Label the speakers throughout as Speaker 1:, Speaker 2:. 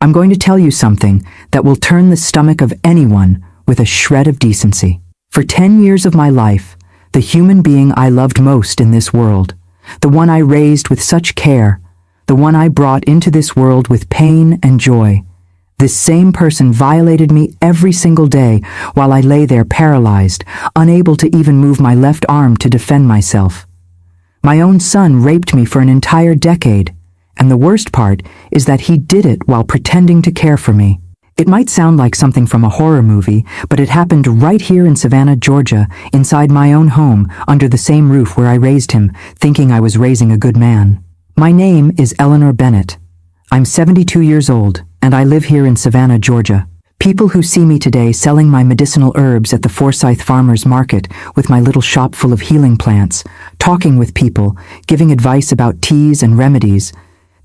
Speaker 1: I'm going to tell you something that will turn the stomach of anyone with a shred of decency. For 10 years of my life, the human being I loved most in this world, the one I raised with such care, the one I brought into this world with pain and joy, this same person violated me every single day while I lay there paralyzed, unable to even move my left arm to defend myself. My own son raped me for an entire decade, and the worst part is that he did it while pretending to care for me. It might sound like something from a horror movie, but it happened right here in Savannah, Georgia, inside my own home, under the same roof where I raised him, thinking I was raising a good man. My name is Eleanor Bennett. I'm 72 years old, and I live here in Savannah, Georgia. People who see me today selling my medicinal herbs at the Forsyth Farmers Market with my little shop full of healing plants, talking with people, giving advice about teas and remedies,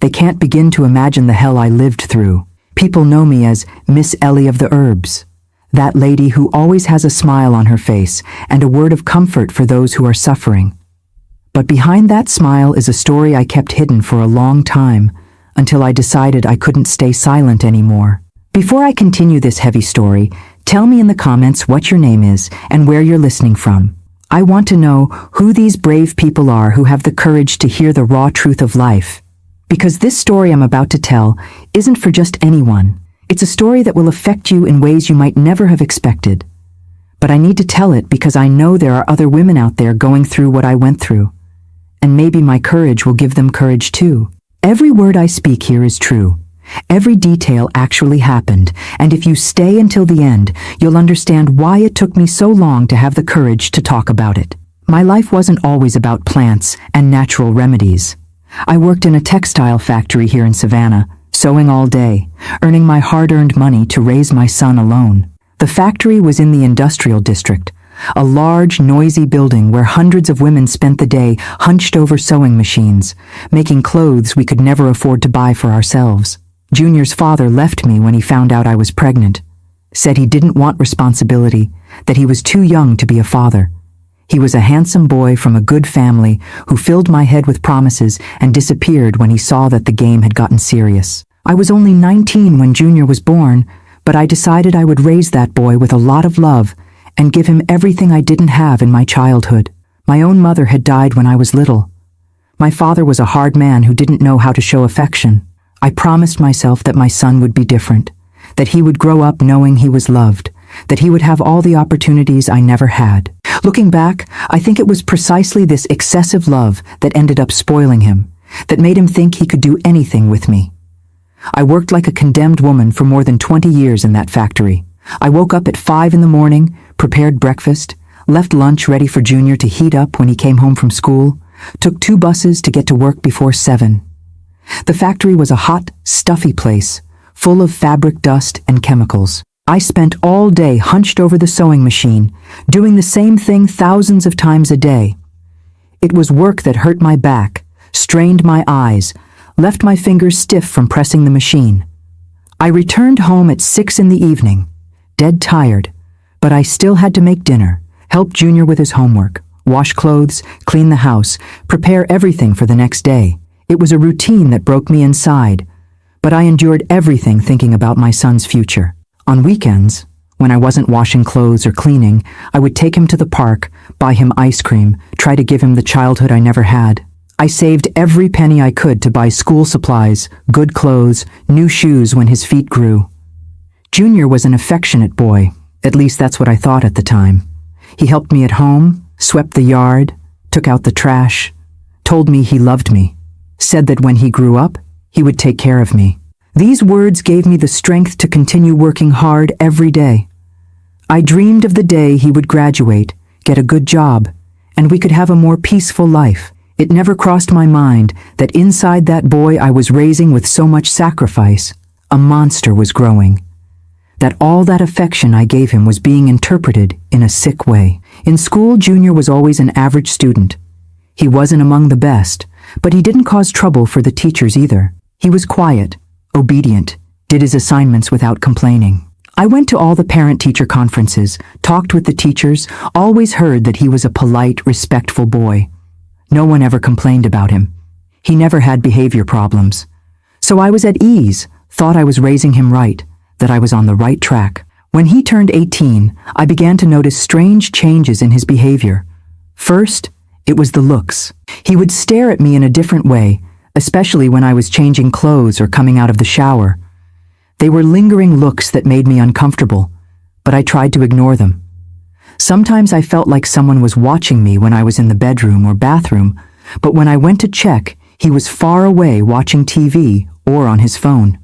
Speaker 1: they can't begin to imagine the hell I lived through. People know me as Miss Ellie of the Herbs, that lady who always has a smile on her face and a word of comfort for those who are suffering. But behind that smile is a story I kept hidden for a long time, until I decided I couldn't stay silent anymore. Before I continue this heavy story, tell me in the comments what your name is and where you're listening from. I want to know who these brave people are who have the courage to hear the raw truth of life. Because this story I'm about to tell isn't for just anyone. It's a story that will affect you in ways you might never have expected. But I need to tell it because I know there are other women out there going through what I went through. And maybe my courage will give them courage too. Every word I speak here is true. Every detail actually happened, and if you stay until the end, you'll understand why it took me so long to have the courage to talk about it. My life wasn't always about plants and natural remedies. I worked in a textile factory here in Savannah, sewing all day, earning my hard-earned money to raise my son alone. The factory was in the industrial district, a large, noisy building where hundreds of women spent the day hunched over sewing machines, making clothes we could never afford to buy for ourselves. Junior's father left me when he found out I was pregnant, said he didn't want responsibility, that he was too young to be a father. He was a handsome boy from a good family who filled my head with promises and disappeared when he saw that the game had gotten serious. I was only 19 when Junior was born, but I decided I would raise that boy with a lot of love and give him everything I didn't have in my childhood. My own mother had died when I was little. My father was a hard man who didn't know how to show affection. I promised myself that my son would be different, that he would grow up knowing he was loved, that he would have all the opportunities I never had. Looking back, I think it was precisely this excessive love that ended up spoiling him, that made him think he could do anything with me. I worked like a condemned woman for more than 20 years in that factory. I woke up at 5 in the morning, prepared breakfast, left lunch ready for Junior to heat up when he came home from school, took 2 buses to get to work before 7. The factory was a hot, stuffy place, full of fabric dust and chemicals. I spent all day hunched over the sewing machine, doing the same thing thousands of times a day. It was work that hurt my back, strained my eyes, left my fingers stiff from pressing the machine. I returned home at 6 in the evening, dead tired, but I still had to make dinner, help Junior with his homework, wash clothes, clean the house, prepare everything for the next day. It was a routine that broke me inside, but I endured everything thinking about my son's future. On weekends, when I wasn't washing clothes or cleaning, I would take him to the park, buy him ice cream, try to give him the childhood I never had. I saved every penny I could to buy school supplies, good clothes, new shoes when his feet grew. Junior was an affectionate boy, at least that's what I thought at the time. He helped me at home, swept the yard, took out the trash, told me he loved me, said that when he grew up, he would take care of me. These words gave me the strength to continue working hard every day. I dreamed of the day he would graduate, get a good job, and we could have a more peaceful life. It never crossed my mind that inside that boy I was raising with so much sacrifice, a monster was growing. That all that affection I gave him was being interpreted in a sick way. In school, Junior was always an average student. He wasn't among the best, but he didn't cause trouble for the teachers either. He was quiet, obedient, did his assignments without complaining. I went to all the parent-teacher conferences, talked with the teachers, always heard that he was a polite, respectful boy. No one ever complained about him. He never had behavior problems. So I was at ease, thought I was raising him right, that I was on the right track. When he turned 18, I began to notice strange changes in his behavior. First, it was the looks. He would stare at me in a different way, especially when I was changing clothes or coming out of the shower. They were lingering looks that made me uncomfortable, but I tried to ignore them. Sometimes I felt like someone was watching me when I was in the bedroom or bathroom, but when I went to check, he was far away watching TV or on his phone.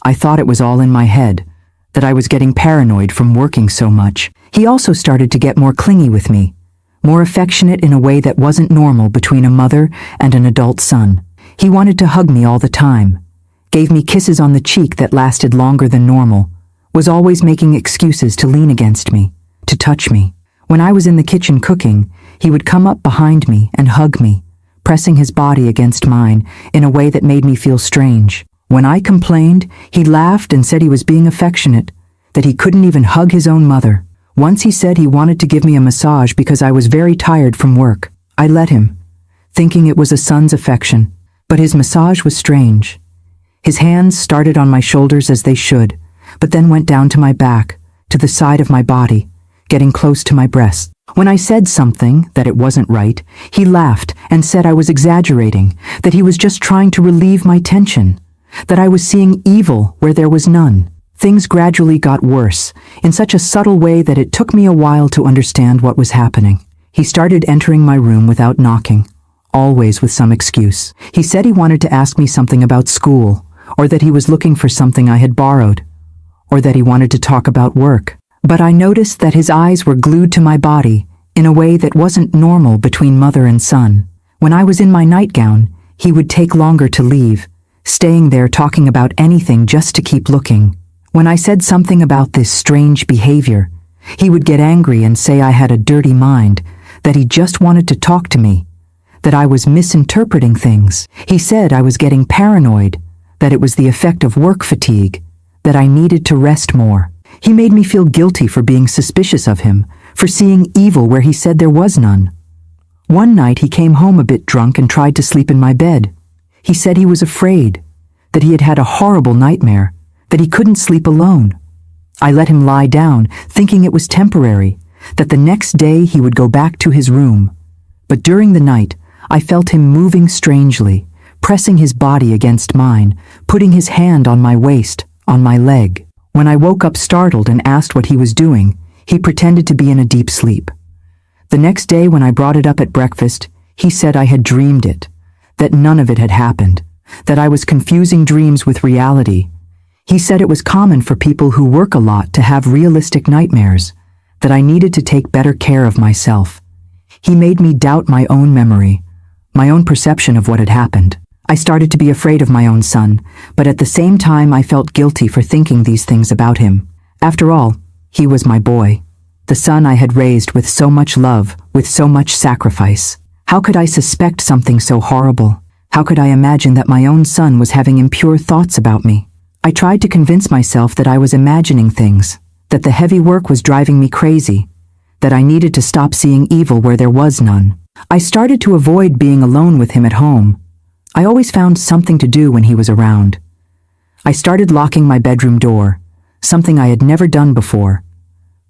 Speaker 1: I thought it was all in my head, that I was getting paranoid from working so much. He also started to get more clingy with me, more affectionate in a way that wasn't normal between a mother and an adult son. He wanted to hug me all the time, gave me kisses on the cheek that lasted longer than normal, was always making excuses to lean against me, to touch me. When I was in the kitchen cooking, he would come up behind me and hug me, pressing his body against mine in a way that made me feel strange. When I complained, he laughed and said he was being affectionate, that he couldn't even hug his own mother. Once he said he wanted to give me a massage because I was very tired from work. I let him, thinking it was a son's affection, but his massage was strange. His hands started on my shoulders as they should, but then went down to my back, to the side of my body, getting close to my breast. When I said something, that it wasn't right, he laughed and said I was exaggerating, that he was just trying to relieve my tension, that I was seeing evil where there was none. Things gradually got worse, in such a subtle way that it took me a while to understand what was happening. He started entering my room without knocking, always with some excuse. He said he wanted to ask me something about school, or that he was looking for something I had borrowed, or that he wanted to talk about work. But I noticed that his eyes were glued to my body in a way that wasn't normal between mother and son. When I was in my nightgown, he would take longer to leave, staying there talking about anything just to keep looking. When I said something about this strange behavior, he would get angry and say I had a dirty mind, that he just wanted to talk to me, that I was misinterpreting things. He said I was getting paranoid, that it was the effect of work fatigue, that I needed to rest more. He made me feel guilty for being suspicious of him, for seeing evil where he said there was none. One night he came home a bit drunk and tried to sleep in my bed. He said he was afraid, that he had had a horrible nightmare, that he couldn't sleep alone. I let him lie down, thinking it was temporary, that the next day he would go back to his room. But during the night, I felt him moving strangely, pressing his body against mine, putting his hand on my waist, on my leg. When I woke up startled and asked what he was doing, he pretended to be in a deep sleep. The next day when I brought it up at breakfast, he said I had dreamed it, that none of it had happened, that I was confusing dreams with reality. He said it was common for people who work a lot to have realistic nightmares, that I needed to take better care of myself. He made me doubt my own memory, my own perception of what had happened. I started to be afraid of my own son, but at the same time I felt guilty for thinking these things about him. After all, he was my boy, the son I had raised with so much love, with so much sacrifice. How could I suspect something so horrible? How could I imagine that my own son was having impure thoughts about me? I tried to convince myself that I was imagining things, that the heavy work was driving me crazy, that I needed to stop seeing evil where there was none. I started to avoid being alone with him at home. I always found something to do when he was around. I started locking my bedroom door, something I had never done before.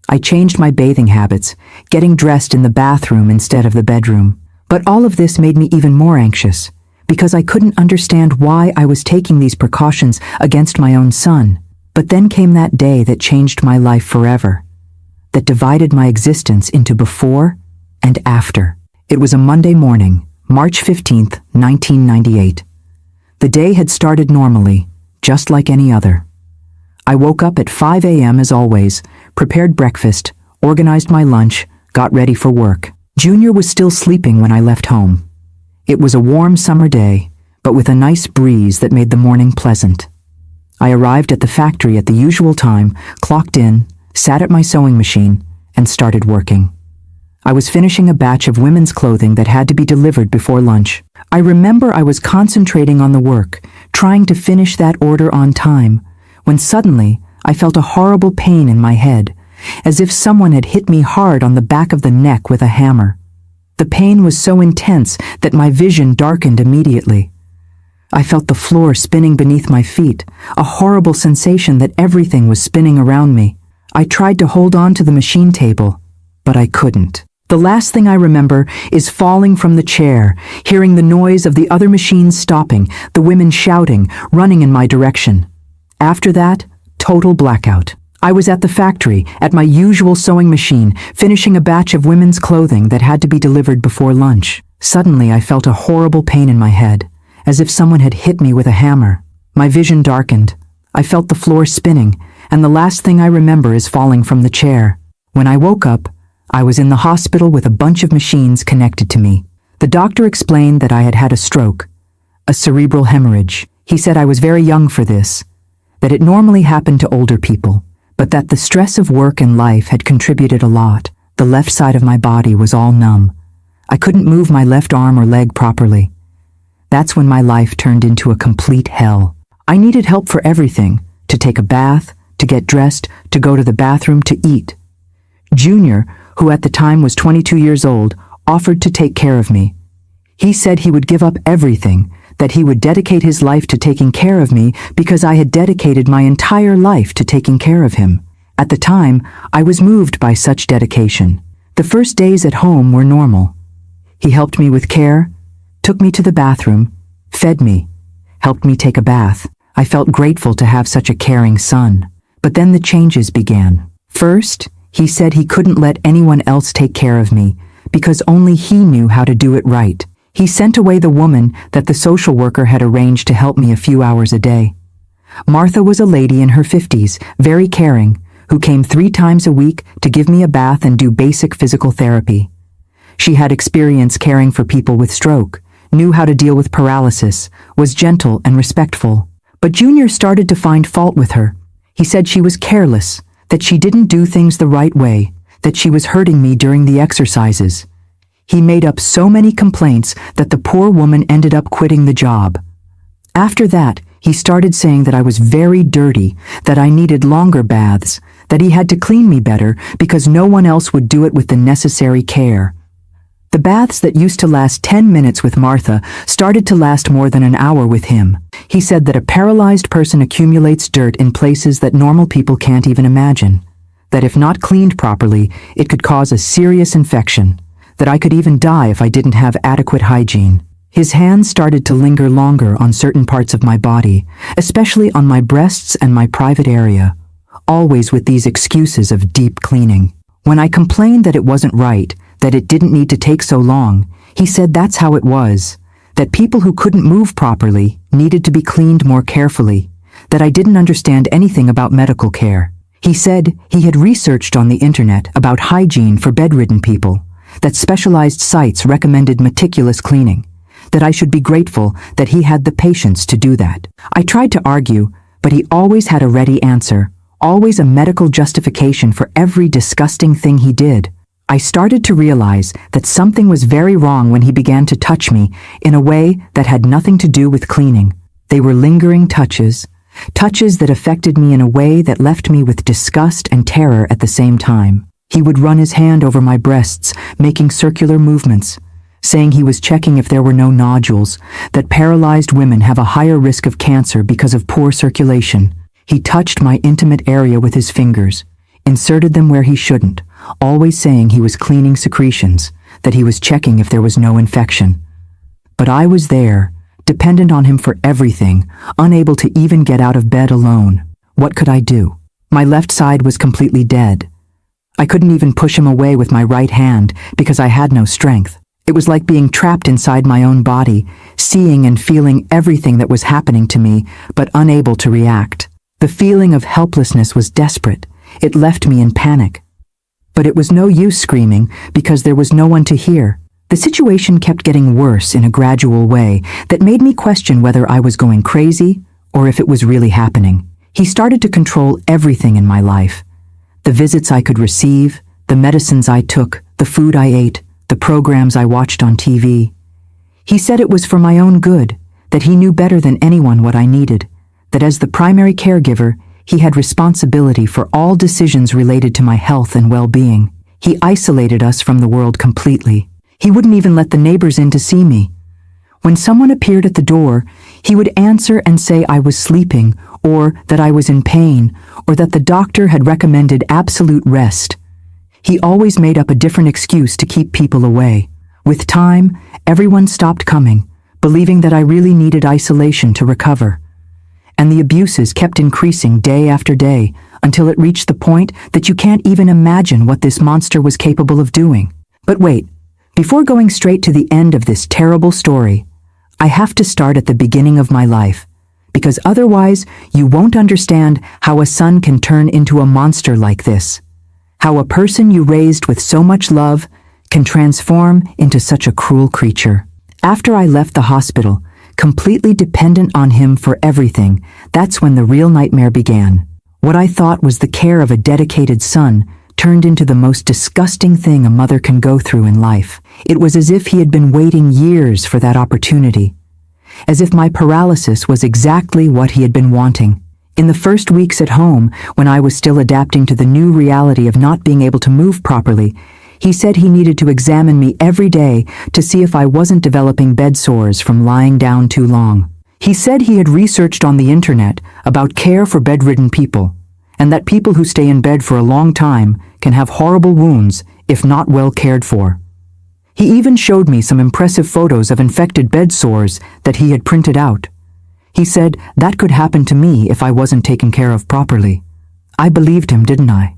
Speaker 1: I changed my bathing habits, getting dressed in the bathroom instead of the bedroom. But all of this made me even more anxious, because I couldn't understand why I was taking these precautions against my own son. But then came that day that changed my life forever, that divided my existence into before and after. It was a Monday morning, March 15th, 1998. The day had started normally, just like any other. I woke up at 5 a.m. as always, prepared breakfast, organized my lunch, got ready for work. Junior was still sleeping when I left home. It was a warm summer day, but with a nice breeze that made the morning pleasant. I arrived at the factory at the usual time, clocked in, sat at my sewing machine, and started working. I was finishing a batch of women's clothing that had to be delivered before lunch. I remember I was concentrating on the work, trying to finish that order on time, when suddenly I felt a horrible pain in my head, as if someone had hit me hard on the back of the neck with a hammer. The pain was so intense that my vision darkened immediately. I felt the floor spinning beneath my feet, a horrible sensation that everything was spinning around me. I tried to hold on to the machine table, but I couldn't. The last thing I remember is falling from the chair, hearing the noise of the other machines stopping, the women shouting, running in my direction. After that, total blackout. I was at the factory, at my usual sewing machine, finishing a batch of women's clothing that had to be delivered before lunch. Suddenly, I felt a horrible pain in my head, as if someone had hit me with a hammer. My vision darkened. I felt the floor spinning, and the last thing I remember is falling from the chair. When I woke up, I was in the hospital with a bunch of machines connected to me. The doctor explained that I had had a stroke, a cerebral hemorrhage. He said I was very young for this, that it normally happened to older people, but that the stress of work and life had contributed a lot. The left side of my body was all numb. I couldn't move my left arm or leg properly. That's when my life turned into a complete hell. I needed help for everything, to take a bath, to get dressed, to go to the bathroom, to eat. Junior, who at the time was 22 years old, offered to take care of me. He said he would give up everything, that he would dedicate his life to taking care of me because I had dedicated my entire life to taking care of him. At the time, I was moved by such dedication. The first days at home were normal. He helped me with care, took me to the bathroom, fed me, helped me take a bath. I felt grateful to have such a caring son. But then the changes began. First, he said he couldn't let anyone else take care of me because only he knew how to do it right. He sent away the woman that the social worker had arranged to help me a few hours a day. Martha was a lady in her 50s, very caring, who came 3 times a week to give me a bath and do basic physical therapy. She had experience caring for people with stroke, knew how to deal with paralysis, was gentle and respectful. But Junior started to find fault with her. He said she was careless, that she didn't do things the right way, that she was hurting me during the exercises. He made up so many complaints that the poor woman ended up quitting the job. After that, he started saying that I was very dirty, that I needed longer baths, that he had to clean me better because no one else would do it with the necessary care. The baths that used to last 10 minutes with Martha started to last more than an hour with him. He said that a paralyzed person accumulates dirt in places that normal people can't even imagine, that if not cleaned properly, it could cause a serious infection, that I could even die if I didn't have adequate hygiene. His hands started to linger longer on certain parts of my body, especially on my breasts and my private area, always with these excuses of deep cleaning. When I complained that it wasn't right, that it didn't need to take so long, he said that's how it was, that people who couldn't move properly needed to be cleaned more carefully, that I didn't understand anything about medical care. He said he had researched on the internet about hygiene for bedridden people, that specialized sites recommended meticulous cleaning, that I should be grateful that he had the patience to do that. I tried to argue, but he always had a ready answer, always a medical justification for every disgusting thing he did. I started to realize that something was very wrong when he began to touch me in a way that had nothing to do with cleaning. They were lingering touches, touches that affected me in a way that left me with disgust and terror at the same time. He would run his hand over my breasts, making circular movements, saying he was checking if there were no nodules, that paralyzed women have a higher risk of cancer because of poor circulation. He touched my intimate area with his fingers, inserted them where he shouldn't, always saying he was cleaning secretions, that he was checking if there was no infection. But I was there, dependent on him for everything, unable to even get out of bed alone. What could I do? My left side was completely dead. I couldn't even push him away with my right hand because I had no strength. It was like being trapped inside my own body, seeing and feeling everything that was happening to me, but unable to react. The feeling of helplessness was desperate. It left me in panic. But it was no use screaming because there was no one to hear. The situation kept getting worse in a gradual way that made me question whether I was going crazy or if it was really happening. He started to control everything in my life. The visits I could receive, the medicines I took, the food I ate, the programs I watched on TV. He said it was for my own good, that he knew better than anyone what I needed, that as the primary caregiver, he had responsibility for all decisions related to my health and well-being. He isolated us from the world completely. He wouldn't even let the neighbors in to see me. When someone appeared at the door, He would answer and say I was sleeping, or that I was in pain, or that the doctor had recommended absolute rest. He always made up a different excuse to keep people away. With time, everyone stopped coming, believing that I really needed isolation to recover. And the abuses kept increasing day after day until it reached the point that you can't even imagine what this monster was capable of doing. But wait, before going straight to the end of this terrible story, I have to start at the beginning of my life, because otherwise you won't understand how a son can turn into a monster like this, how a person you raised with so much love can transform into such a cruel creature. After I left the hospital, completely dependent on him for everything, that's when the real nightmare began. What I thought was the care of a dedicated son turned into the most disgusting thing a mother can go through in life. It was as if he had been waiting years for that opportunity. As if my paralysis was exactly what he had been wanting. In the first weeks at home, when I was still adapting to the new reality of not being able to move properly, he said he needed to examine me every day to see if I wasn't developing bed sores from lying down too long. He said he had researched on the internet about care for bedridden people, and that people who stay in bed for a long time can have horrible wounds if not well cared for. He even showed me some impressive photos of infected bed sores that he had printed out. He said that could happen to me if I wasn't taken care of properly. I believed him, didn't I?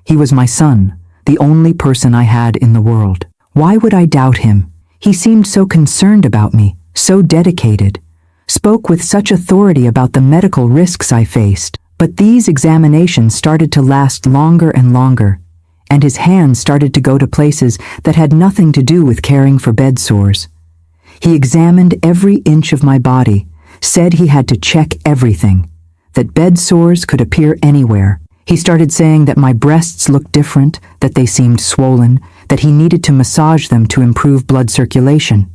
Speaker 1: He was my son, the only person I had in the world. Why would I doubt him? He seemed so concerned about me, so dedicated, spoke with such authority about the medical risks I faced. But these examinations started to last longer and longer, and his hands started to go to places that had nothing to do with caring for bed sores. He examined every inch of my body, said he had to check everything, that bed sores could appear anywhere. He started saying that my breasts looked different, that they seemed swollen, that he needed to massage them to improve blood circulation.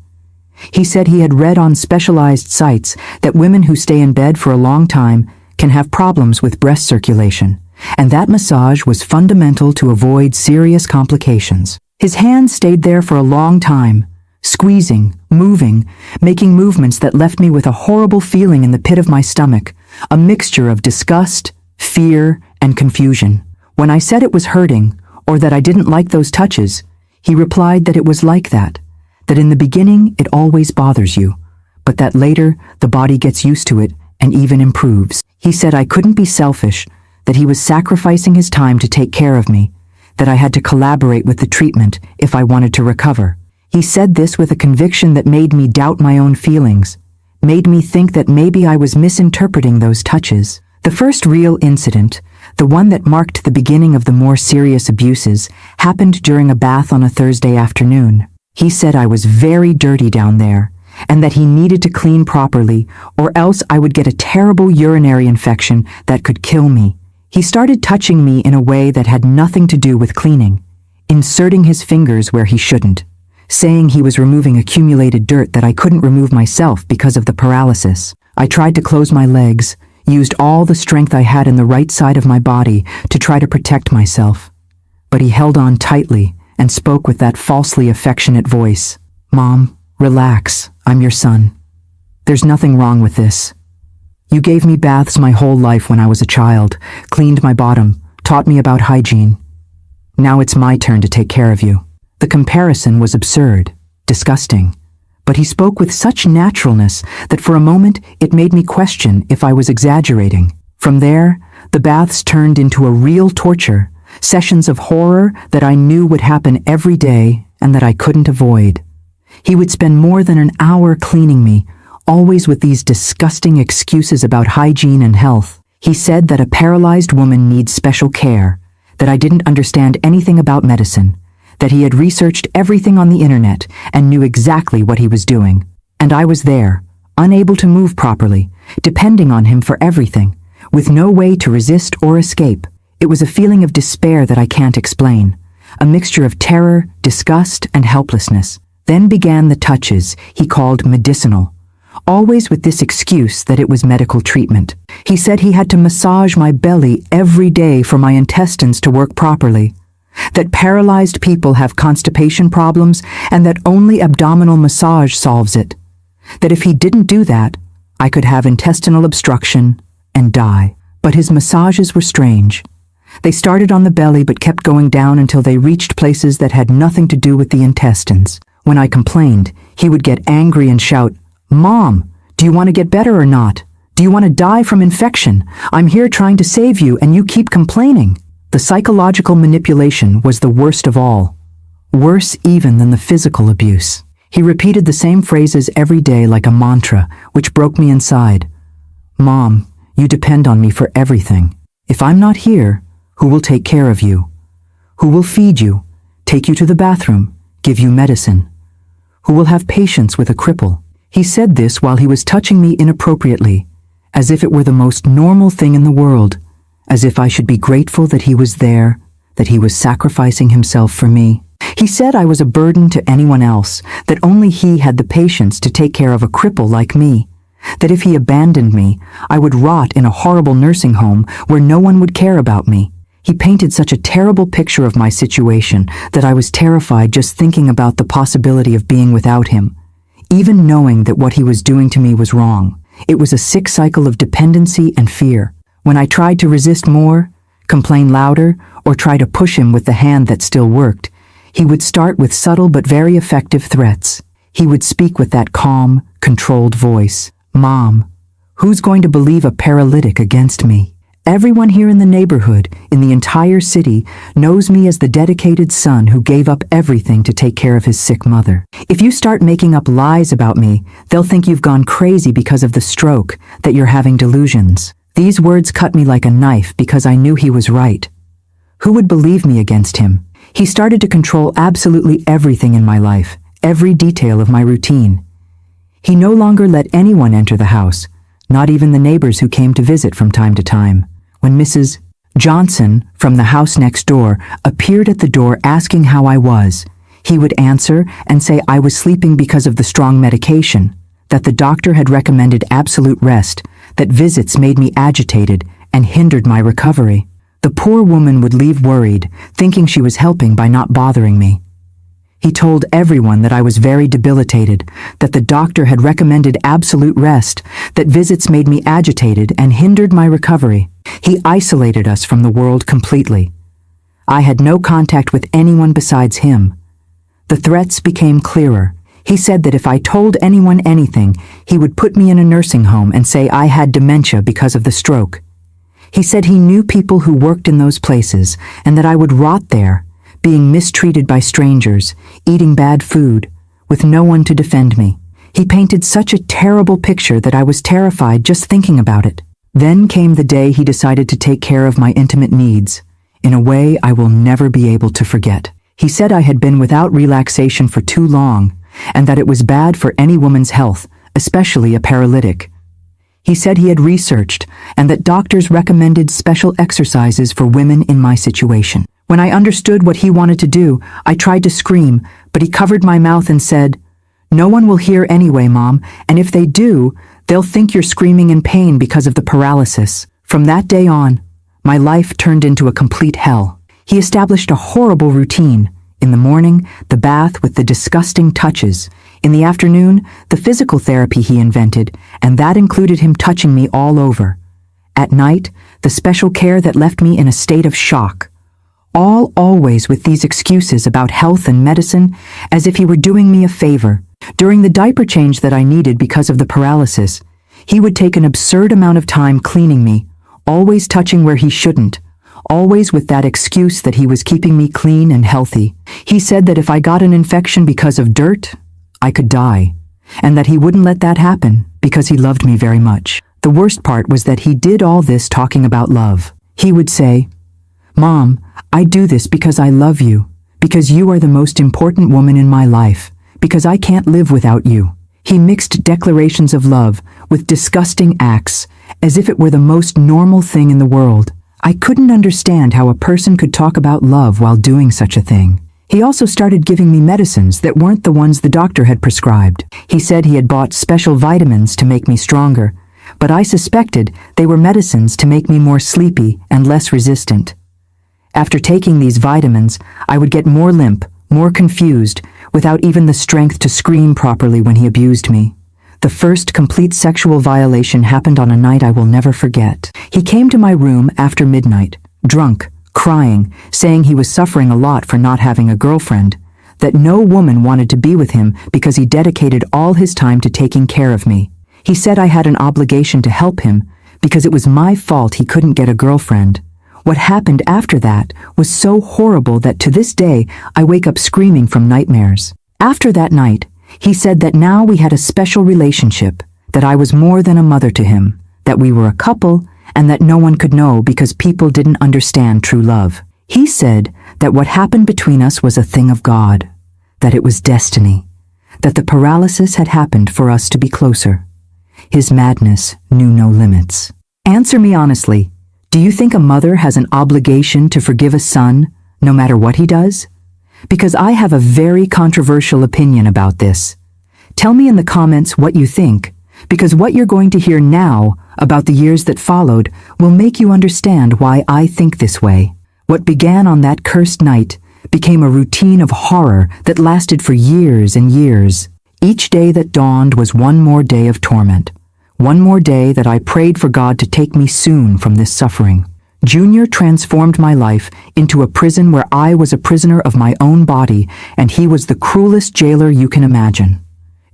Speaker 1: He said he had read on specialized sites that women who stay in bed for a long time can have problems with breast circulation, and that massage was fundamental to avoid serious complications. His hands stayed there for a long time, squeezing, moving, making movements that left me with a horrible feeling in the pit of my stomach, a mixture of disgust, fear, and confusion. When I said it was hurting, or that I didn't like those touches, he replied that it was like that in the beginning it always bothers you, but that later the body gets used to it and even improves. He said I couldn't be selfish, that he was sacrificing his time to take care of me, that I had to collaborate with the treatment if I wanted to recover. He said this with a conviction that made me doubt my own feelings, made me think that maybe I was misinterpreting those touches. The first real incident, the one that marked the beginning of the more serious abuses, happened during a bath on a Thursday afternoon. He said I was very dirty down there, and that he needed to clean properly, or else I would get a terrible urinary infection that could kill me. He started touching me in a way that had nothing to do with cleaning, inserting his fingers where he shouldn't, saying he was removing accumulated dirt that I couldn't remove myself because of the paralysis. I tried to close my legs, used all the strength I had in the right side of my body to try to protect myself. But he held on tightly and spoke with that falsely affectionate voice. "Mom, relax, I'm your son. There's nothing wrong with this. You gave me baths my whole life when I was a child, cleaned my bottom, taught me about hygiene. Now it's my turn to take care of you." The comparison was absurd, disgusting, but he spoke with such naturalness that for a moment it made me question if I was exaggerating. From there, the baths turned into a real torture, sessions of horror that I knew would happen every day and that I couldn't avoid. He would spend more than an hour cleaning me, always with these disgusting excuses about hygiene and health. He said that a paralyzed woman needs special care, that I didn't understand anything about medicine, that he had researched everything on the internet and knew exactly what he was doing. And I was there, unable to move properly, depending on him for everything, with no way to resist or escape. It was a feeling of despair that I can't explain, a mixture of terror, disgust, and helplessness. Then began the touches he called medicinal, always with this excuse that it was medical treatment. He said he had to massage my belly every day for my intestines to work properly, that paralyzed people have constipation problems and that only abdominal massage solves it, that if he didn't do that, I could have intestinal obstruction and die. But his massages were strange. They started on the belly but kept going down until they reached places that had nothing to do with the intestines. When I complained, he would get angry and shout, "Mom, do you want to get better or not? Do you want to die from infection? I'm here trying to save you and you keep complaining." The psychological manipulation was the worst of all. Worse even than the physical abuse. He repeated the same phrases every day like a mantra, which broke me inside. "Mom, you depend on me for everything. If I'm not here, who will take care of you? Who will feed you, take you to the bathroom, give you medicine? Who will have patience with a cripple?" He said this while he was touching me inappropriately, as if it were the most normal thing in the world, as if I should be grateful that he was there, that he was sacrificing himself for me. He said I was a burden to anyone else, that only he had the patience to take care of a cripple like me, that if he abandoned me, I would rot in a horrible nursing home where no one would care about me. He painted such a terrible picture of my situation that I was terrified just thinking about the possibility of being without him, even knowing that what he was doing to me was wrong. It was a sick cycle of dependency and fear. When I tried to resist more, complain louder, or try to push him with the hand that still worked, he would start with subtle but very effective threats. He would speak with that calm, controlled voice. "Mom, who's going to believe a paralytic against me? Everyone here in the neighborhood, in the entire city, knows me as the dedicated son who gave up everything to take care of his sick mother. If you start making up lies about me, they'll think you've gone crazy because of the stroke, that you're having delusions." These words cut me like a knife because I knew he was right. Who would believe me against him? He started to control absolutely everything in my life, every detail of my routine. He no longer let anyone enter the house, not even the neighbors who came to visit from time to time. When Mrs. Johnson, from the house next door, appeared at the door asking how I was, he would answer and say I was sleeping because of the strong medication, that the doctor had recommended absolute rest, that visits made me agitated and hindered my recovery. The poor woman would leave worried, thinking she was helping by not bothering me. He told everyone that I was very debilitated, that the doctor had recommended absolute rest, that visits made me agitated and hindered my recovery. He isolated us from the world completely. I had no contact with anyone besides him. The threats became clearer. He said that if I told anyone anything, he would put me in a nursing home and say I had dementia because of the stroke. He said he knew people who worked in those places and that I would rot there, being mistreated by strangers, eating bad food, with no one to defend me. He painted such a terrible picture that I was terrified just thinking about it. Then came the day he decided to take care of my intimate needs, in a way I will never be able to forget. He said I had been without relaxation for too long, and that it was bad for any woman's health, especially a paralytic. He said he had researched, and that doctors recommended special exercises for women in my situation. When I understood what he wanted to do, I tried to scream, but he covered my mouth and said, "No one will hear anyway, Mom, and if they do, they'll think you're screaming in pain because of the paralysis." From that day on, my life turned into a complete hell. He established a horrible routine. In the morning, the bath with the disgusting touches. In the afternoon, the physical therapy he invented, and that included him touching me all over. At night, the special care that left me in a state of shock. All always with these excuses about health and medicine, as if he were doing me a favor. During the diaper change that I needed because of the paralysis, he would take an absurd amount of time cleaning me, always touching where he shouldn't, always with that excuse that he was keeping me clean and healthy. He said that if I got an infection because of dirt, I could die, and that he wouldn't let that happen because he loved me very much. The worst part was that he did all this talking about love. He would say, "Mom, I do this because I love you, because you are the most important woman in my life, because I can't live without you." He mixed declarations of love with disgusting acts, as if it were the most normal thing in the world. I couldn't understand how a person could talk about love while doing such a thing. He also started giving me medicines that weren't the ones the doctor had prescribed. He said he had bought special vitamins to make me stronger, but I suspected they were medicines to make me more sleepy and less resistant. After taking these vitamins, I would get more limp, more confused, without even the strength to scream properly when he abused me. The first complete sexual violation happened on a night I will never forget. He came to my room after midnight, drunk, crying, saying he was suffering a lot for not having a girlfriend, that no woman wanted to be with him because he dedicated all his time to taking care of me. He said I had an obligation to help him because it was my fault he couldn't get a girlfriend. What happened after that was so horrible that to this day I wake up screaming from nightmares. After that night, he said that now we had a special relationship, that I was more than a mother to him, that we were a couple, and that no one could know because people didn't understand true love. He said that what happened between us was a thing of God, that it was destiny, that the paralysis had happened for us to be closer. His madness knew no limits. Answer me honestly, do you think a mother has an obligation to forgive a son, no matter what he does? Because I have a very controversial opinion about this. Tell me in the comments what you think, because what you're going to hear now about the years that followed will make you understand why I think this way. What began on that cursed night became a routine of horror that lasted for years and years. Each day that dawned was one more day of torment, one more day that I prayed for God to take me soon from this suffering. Junior transformed my life into a prison where I was a prisoner of my own body and he was the cruelest jailer you can imagine.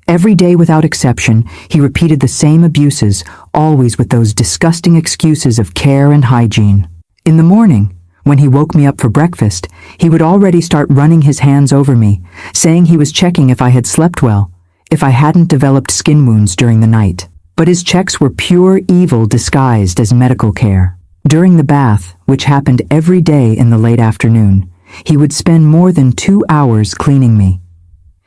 Speaker 1: Every day without exception, he repeated the same abuses, always with those disgusting excuses of care and hygiene. In the morning, when he woke me up for breakfast, he would already start running his hands over me, saying he was checking if I had slept well, if I hadn't developed skin wounds during the night. But his checks were pure evil disguised as medical care. During the bath, which happened every day in the late afternoon, he would spend more than 2 hours cleaning me.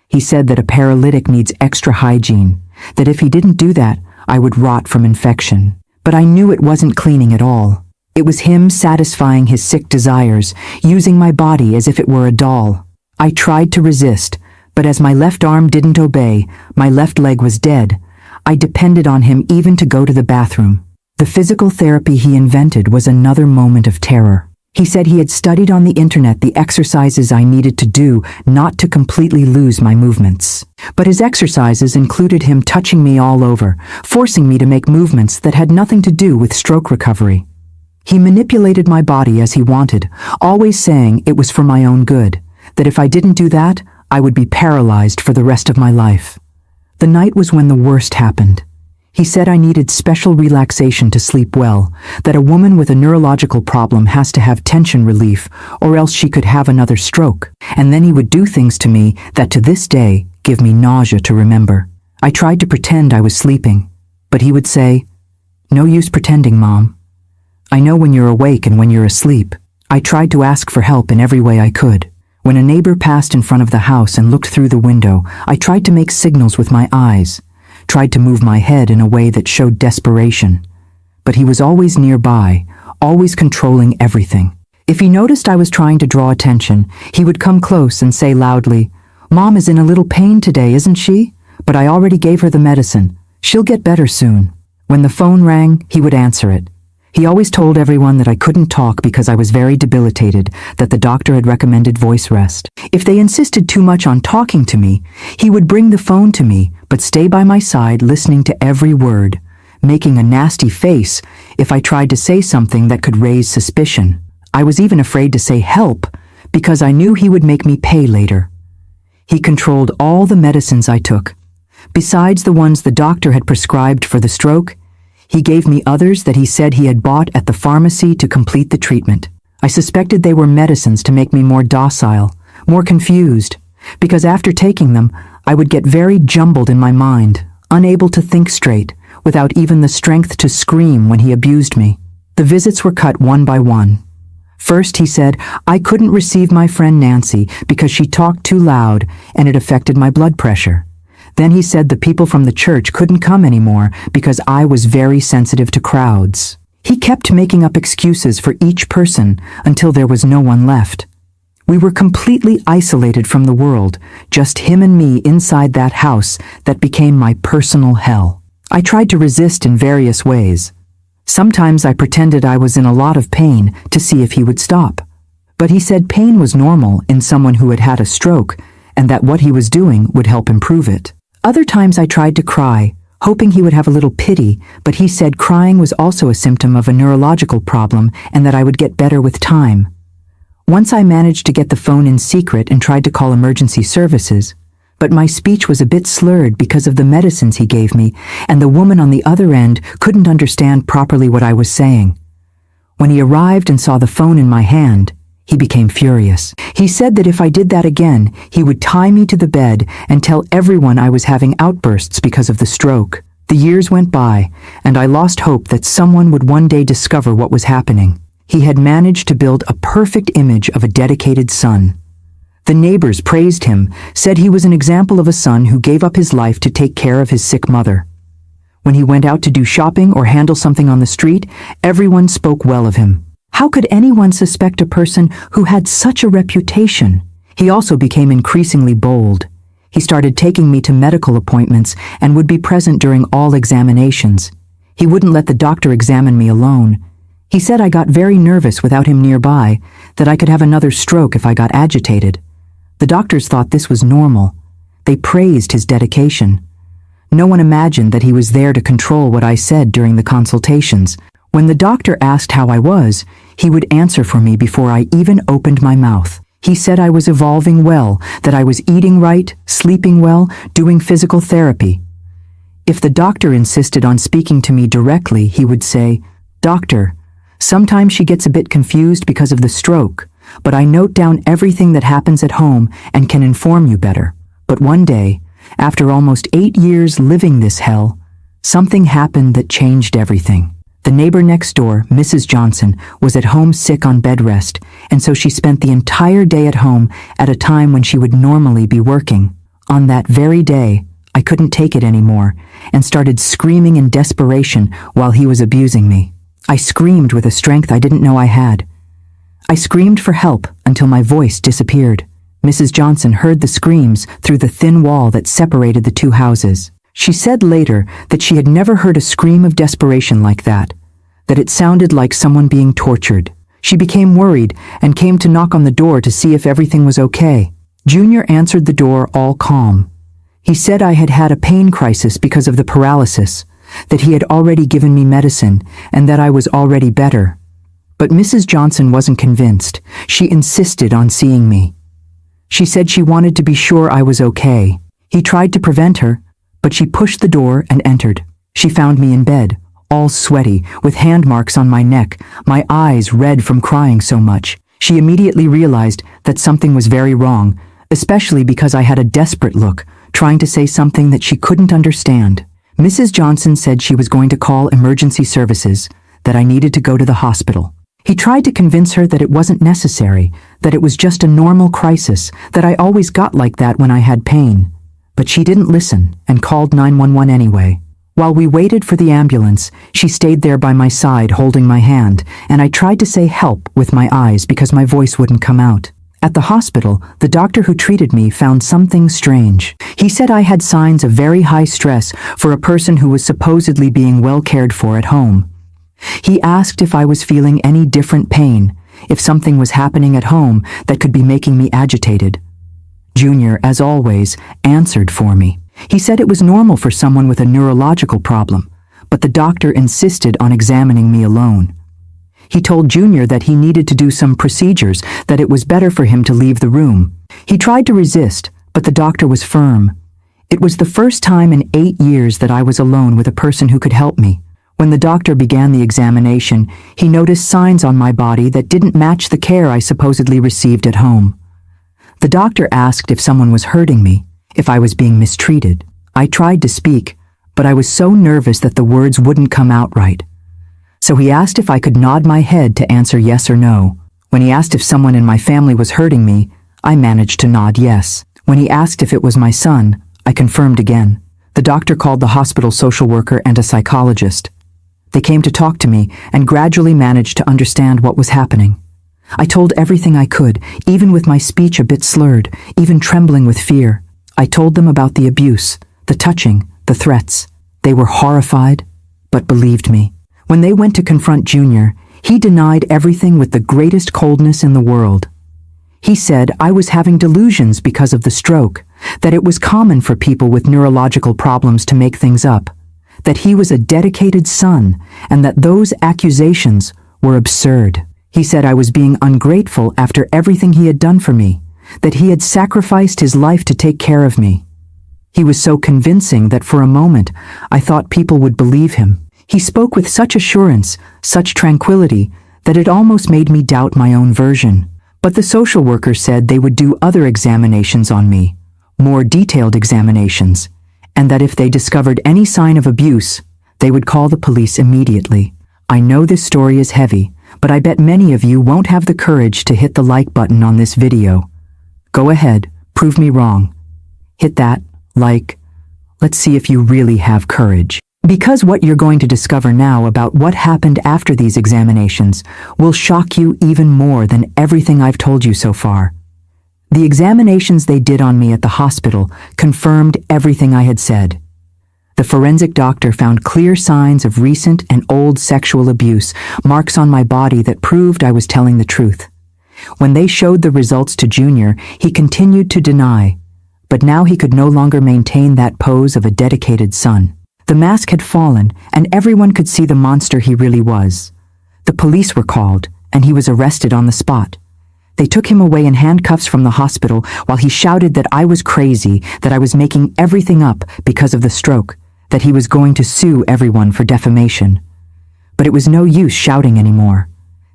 Speaker 1: He said that a paralytic needs extra hygiene, that if he didn't do that, I would rot from infection. But I knew it wasn't cleaning at all. It was him satisfying his sick desires, using my body as if it were a doll. I tried to resist, but as my left arm didn't obey, my left leg was dead. I depended on him even to go to the bathroom. The physical therapy he invented was another moment of terror. He said he had studied on the internet the exercises I needed to do not to completely lose my movements. But his exercises included him touching me all over, forcing me to make movements that had nothing to do with stroke recovery. He manipulated my body as he wanted, always saying it was for my own good, that if I didn't do that, I would be paralyzed for the rest of my life. The night was when the worst happened. He said I needed special relaxation to sleep well, that a woman with a neurological problem has to have tension relief or else she could have another stroke. And then he would do things to me that to this day give me nausea to remember. I tried to pretend I was sleeping, but he would say, "No use pretending, Mom. I know when you're awake and when you're asleep." I tried to ask for help in every way I could. When a neighbor passed in front of the house and looked through the window, I tried to make signals with my eyes, tried to move my head in a way that showed desperation. But he was always nearby, always controlling everything. If he noticed I was trying to draw attention, he would come close and say loudly, "Mom is in a little pain today, isn't she? But I already gave her the medicine. She'll get better soon." When the phone rang, he would answer it. He always told everyone that I couldn't talk because I was very debilitated, that the doctor had recommended voice rest. If they insisted too much on talking to me, he would bring the phone to me, but stay by my side listening to every word, making a nasty face if I tried to say something that could raise suspicion. I was even afraid to say help because I knew he would make me pay later. He controlled all the medicines I took. Besides the ones the doctor had prescribed for the stroke, he gave me others that he said he had bought at the pharmacy to complete the treatment. I suspected they were medicines to make me more docile, more confused, because after taking them, I would get very jumbled in my mind, unable to think straight, without even the strength to scream when he abused me. The visits were cut one by one. First, he said I couldn't receive my friend Nancy because she talked too loud and it affected my blood pressure. Then he said the people from the church couldn't come anymore because I was very sensitive to crowds. He kept making up excuses for each person until there was no one left. We were completely isolated from the world, just him and me inside that house that became my personal hell. I tried to resist in various ways. Sometimes I pretended I was in a lot of pain to see if he would stop. But he said pain was normal in someone who had had a stroke and that what he was doing would help improve it. Other times I tried to cry, hoping he would have a little pity, but he said crying was also a symptom of a neurological problem and that I would get better with time. Once I managed to get the phone in secret and tried to call emergency services, but my speech was a bit slurred because of the medicines he gave me, and the woman on the other end couldn't understand properly what I was saying. When he arrived and saw the phone in my hand, he became furious. He said that if I did that again, he would tie me to the bed and tell everyone I was having outbursts because of the stroke. The years went by, and I lost hope that someone would one day discover what was happening. He had managed to build a perfect image of a dedicated son. The neighbors praised him, said he was an example of a son who gave up his life to take care of his sick mother. When he went out to do shopping or handle something on the street, everyone spoke well of him. How could anyone suspect a person who had such a reputation? He also became increasingly bold. He started taking me to medical appointments and would be present during all examinations. He wouldn't let the doctor examine me alone. He said I got very nervous without him nearby, that I could have another stroke if I got agitated. The doctors thought this was normal. They praised his dedication. No one imagined that he was there to control what I said during the consultations. When the doctor asked how I was, he would answer for me before I even opened my mouth. He said I was evolving well, that I was eating right, sleeping well, doing physical therapy. If the doctor insisted on speaking to me directly, he would say, "Doctor, sometimes she gets a bit confused because of the stroke, but I note down everything that happens at home and can inform you better." But one day, after almost 8 years living this hell, something happened that changed everything. The neighbor next door, Mrs. Johnson, was at home sick on bed rest, and so she spent the entire day at home at a time when she would normally be working. On that very day, I couldn't take it anymore and started screaming in desperation while he was abusing me. I screamed with a strength I didn't know I had. I screamed for help until my voice disappeared. Mrs. Johnson heard the screams through the thin wall that separated the two houses. She said later that she had never heard a scream of desperation like that it sounded like someone being tortured. She became worried and came to knock on the door to see if everything was okay. Junior answered the door all calm. He said I had had a pain crisis because of the paralysis, that he had already given me medicine, and that I was already better. But Mrs. Johnson wasn't convinced. She insisted on seeing me. She said she wanted to be sure I was okay. He tried to prevent her, but she pushed the door and entered. She found me in bed, all sweaty, with hand marks on my neck, my eyes red from crying so much. She immediately realized that something was very wrong, especially because I had a desperate look, trying to say something that she couldn't understand. Mrs. Johnson said she was going to call emergency services, that I needed to go to the hospital. He tried to convince her that it wasn't necessary, that it was just a normal crisis, that I always got like that when I had pain. But she didn't listen and called 911 anyway. While we waited for the ambulance, she stayed there by my side holding my hand, and I tried to say help with my eyes because my voice wouldn't come out. At the hospital, the doctor who treated me found something strange. He said I had signs of very high stress for a person who was supposedly being well cared for at home. He asked if I was feeling any different pain, if something was happening at home that could be making me agitated. Junior, as always, answered for me. He said it was normal for someone with a neurological problem, but the doctor insisted on examining me alone. He told Junior that he needed to do some procedures, that it was better for him to leave the room. He tried to resist, but the doctor was firm. It was the first time in 8 years that I was alone with a person who could help me. When the doctor began the examination, he noticed signs on my body that didn't match the care I supposedly received at home. The doctor asked if someone was hurting me, if I was being mistreated. I tried to speak, but I was so nervous that the words wouldn't come out right. So he asked if I could nod my head to answer yes or no. When he asked if someone in my family was hurting me, I managed to nod yes. When he asked if it was my son, I confirmed again. The doctor called the hospital social worker and a psychologist. They came to talk to me and gradually managed to understand what was happening. I told everything I could, even with my speech a bit slurred, even trembling with fear. I told them about the abuse, the touching, the threats. They were horrified, but believed me. When they went to confront Junior, he denied everything with the greatest coldness in the world. He said I was having delusions because of the stroke, that it was common for people with neurological problems to make things up. that he was a dedicated son, and that those accusations were absurd. He said I was being ungrateful after everything he had done for me, that he had sacrificed his life to take care of me. He was so convincing that for a moment I thought people would believe him. He spoke with such assurance, such tranquility, that it almost made me doubt my own version. But the social worker said they would do other examinations on me, more detailed examinations, and that if they discovered any sign of abuse, they would call the police immediately. I know this story is heavy, but I bet many of you won't have the courage to hit the like button on this video. Go ahead, prove me wrong. Hit that, like, let's see if you really have courage. Because what you're going to discover now about what happened after these examinations will shock you even more than everything I've told you so far. The examinations they did on me at the hospital confirmed everything I had said. The forensic doctor found clear signs of recent and old sexual abuse, marks on my body that proved I was telling the truth. When they showed the results to Junior, he continued to deny, but now he could no longer maintain that pose of a dedicated son. The mask had fallen, and everyone could see the monster he really was. The police were called, and he was arrested on the spot. They took him away in handcuffs from the hospital while he shouted that I was crazy, that I was making everything up because of the stroke, that he was going to sue everyone for defamation. But it was no use shouting anymore.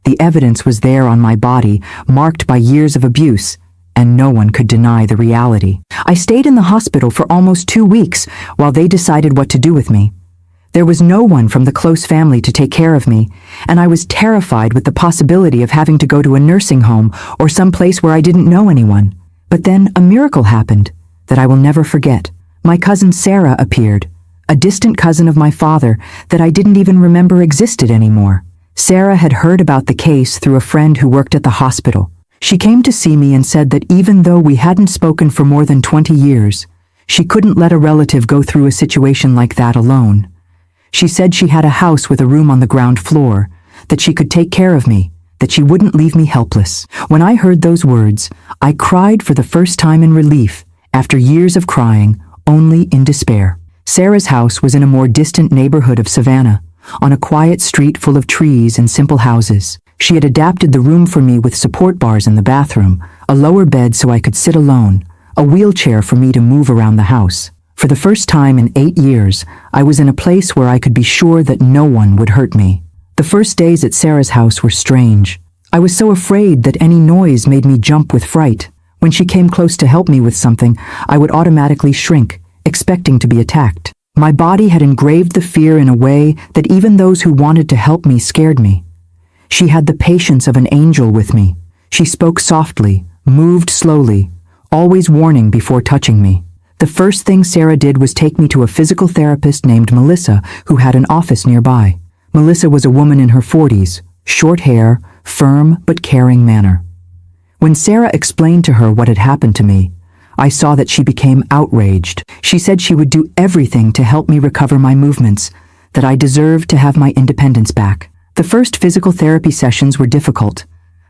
Speaker 1: The evidence was there on my body, marked by years of abuse, and no one could deny the reality. I stayed in the hospital for almost 2 weeks while they decided what to do with me. There was no one from the close family to take care of me, and I was terrified with the possibility of having to go to a nursing home or some place where I didn't know anyone. But then a miracle happened that I will never forget. My cousin Sarah appeared, a distant cousin of my father that I didn't even remember existed anymore. Sarah had heard about the case through a friend who worked at the hospital. She came to see me and said that even though we hadn't spoken for more than 20 years, she couldn't let a relative go through a situation like that alone. She said she had a house with a room on the ground floor, that she could take care of me, that she wouldn't leave me helpless. When I heard those words, I cried for the first time in relief, after years of crying, only in despair. Sarah's house was in a more distant neighborhood of Savannah, on a quiet street full of trees and simple houses. She had adapted the room for me with support bars in the bathroom, a lower bed so I could sit alone, a wheelchair for me to move around the house. For the first time in 8 years, I was in a place where I could be sure that no one would hurt me. The first days at Sarah's house were strange. I was so afraid that any noise made me jump with fright. When she came close to help me with something, I would automatically shrink, expecting to be attacked. My body had engraved the fear in a way that even those who wanted to help me scared me. She had the patience of an angel with me. She spoke softly, moved slowly, always warning before touching me. The first thing Sarah did was take me to a physical therapist named Melissa, who had an office nearby. Melissa was a woman in her 40s, short hair, firm but caring manner. When Sarah explained to her what had happened to me, I saw that she became outraged. She said she would do everything to help me recover my movements, that I deserved to have my independence back. The first physical therapy sessions were difficult.